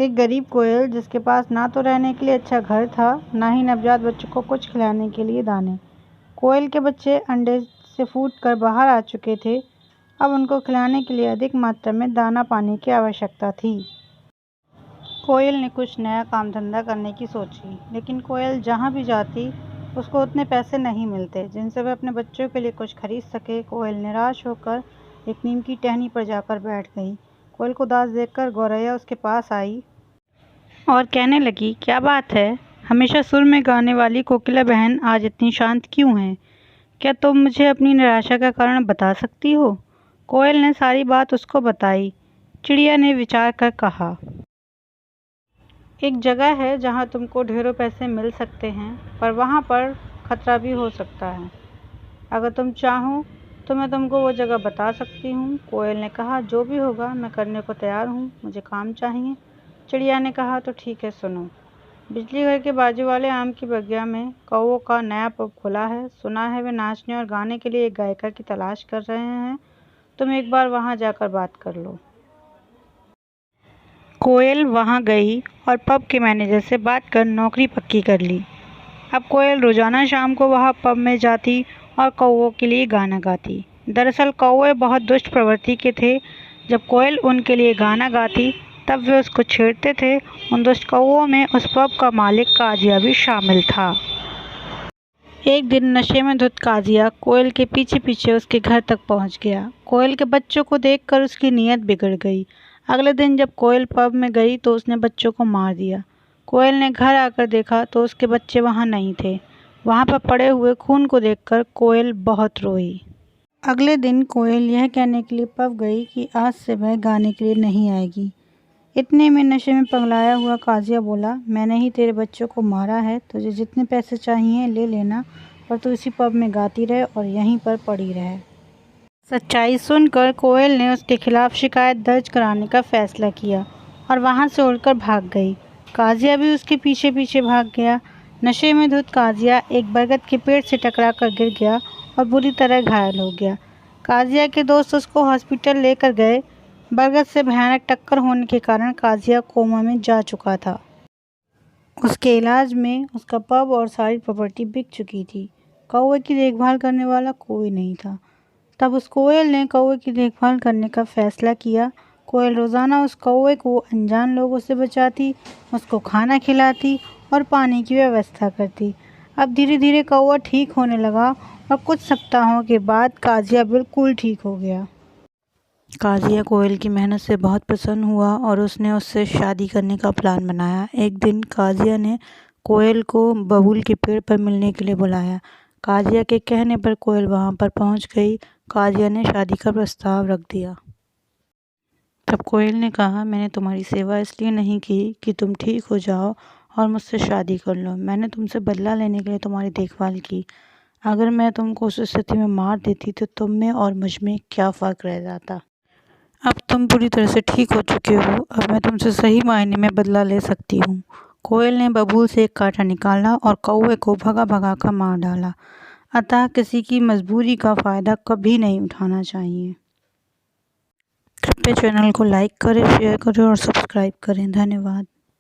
एक गरीब कोयल जिसके पास ना तो रहने के लिए अच्छा घर था, ना ही नवजात बच्चों को कुछ खिलाने के लिए दाने। कोयल के बच्चे अंडे से फूटकर बाहर आ चुके थे। अब उनको खिलाने के लिए अधिक मात्रा में दाना पानी की आवश्यकता थी। कोयल ने कुछ नया काम धंधा करने की सोची, लेकिन कोयल जहाँ भी जाती उसको उतने पैसे नहीं मिलते जिनसे वह अपने बच्चों के लिए कुछ खरीद सके। कोयल निराश होकर एक नीम की टहनी पर जाकर बैठ गई। कोयल को उदास देखकर गौरैया उसके पास आई और कहने लगी, क्या बात है, हमेशा सुर में गाने वाली कोकिला बहन आज इतनी शांत क्यों है? क्या तुम मुझे अपनी निराशा का कारण बता सकती हो? कोयल ने सारी बात उसको बताई। चिड़िया ने विचार कर कहा, एक जगह है जहाँ तुमको ढेरों पैसे मिल सकते हैं, पर वहाँ पर खतरा भी हो सकता है। अगर तुम चाहो तो मैं तुमको वो जगह बता सकती हूँ। कोयल ने कहा, जो भी होगा मैं करने को तैयार हूँ, मुझे काम चाहिए। चिड़िया ने कहा, तो ठीक है, सुनो। बिजली घर के बाजू वाले आम की बगिया में कौवों का नया पब खुला है। सुना है वे नाचने और गाने के लिए एक गायिका की तलाश कर रहे हैं। तुम एक बार वहाँ जाकर बात कर लो। कोयल वहाँ गई और पब के मैनेजर से बात कर नौकरी पक्की कर ली। अब कोयल रोजाना शाम को वहाँ पब में जाती और कौवों के लिए गाना गाती। दरअसल कौवे बहुत दुष्ट प्रवृत्ति के थे। जब कोयल उनके लिए गाना गाती तब वे उसको छेड़ते थे। उन दुष्ट कौवों में उस पब का मालिक काजिया भी शामिल था। एक दिन नशे में धुत काजिया कोयल के पीछे पीछे उसके घर तक पहुंच गया। कोयल के बच्चों को देखकर उसकी नीयत बिगड़ गई। अगले दिन जब कोयल पब में गई तो उसने बच्चों को मार दिया। कोयल ने घर आकर देखा तो उसके बच्चे वहाँ नहीं थे। वहाँ पर पड़े हुए खून को देखकर कोयल बहुत रोई। अगले दिन कोयल यह कहने के लिए पब गई कि आज से वह गाने के लिए नहीं आएगी। इतने में नशे में पगलाया हुआ काजिया बोला, मैंने ही तेरे बच्चों को मारा है, तुझे जितने पैसे चाहिए ले लेना, पर तू इसी पब में गाती रहे और यहीं पर पड़ी रहे। सच्चाई सुनकर कोयल ने उसके खिलाफ शिकायत दर्ज कराने का फैसला किया और वहाँ से उड़कर भाग गई। काजिया भी उसके पीछे पीछे भाग गया। नशे में धुत काजिया एक बरगद के पेड़ से टकरा कर गिर गया और बुरी तरह घायल हो गया। काजिया के दोस्त उसको हॉस्पिटल लेकर गए। बरगद से भयानक टक्कर होने के कारण काजिया कोमा में जा चुका था। उसके इलाज में उसका पब और सारी प्रॉपर्टी बिक चुकी थी। कौवे की देखभाल करने वाला कोई नहीं था। तब उस कोयल ने कौवे की देखभाल करने का फैसला किया। कोयल रोज़ाना उस कौवे को अनजान लोगों से बचाती, उसको खाना खिलाती और पानी की व्यवस्था करती। अब धीरे धीरे कौवा ठीक होने लगा और कुछ सप्ताहों के बाद काजिया बिल्कुल ठीक हो गया। काजिया कोयल की मेहनत से बहुत प्रसन्न हुआ और उसने उससे शादी करने का प्लान बनाया। एक दिन काजिया ने कोयल को बबूल के पेड़ पर मिलने के लिए बुलाया। काजिया के कहने पर कोयल वहां पर पहुंच गई। काजिया ने शादी का प्रस्ताव रख दिया। तब कोयल ने कहा, मैंने तुम्हारी सेवा इसलिए नहीं की कि तुम ठीक हो जाओ और मुझसे शादी कर लो। मैंने तुमसे बदला लेने के लिए तुम्हारी देखभाल की। अगर मैं तुमको उस स्थिति में मार देती तो तुम में और मुझ में क्या फ़र्क रह जाता। अब तुम पूरी तरह से ठीक हो चुके हो। अब मैं तुमसे सही मायने में बदला ले सकती हूँ। कोयल ने बबूल से एक कांटा निकाला और कौवे को भगा भगा कर मार डाला। अतः किसी की मजबूरी का फ़ायदा कभी नहीं उठाना चाहिए। कृपया चैनल को लाइक करें, शेयर करें और सब्सक्राइब करें। धन्यवाद।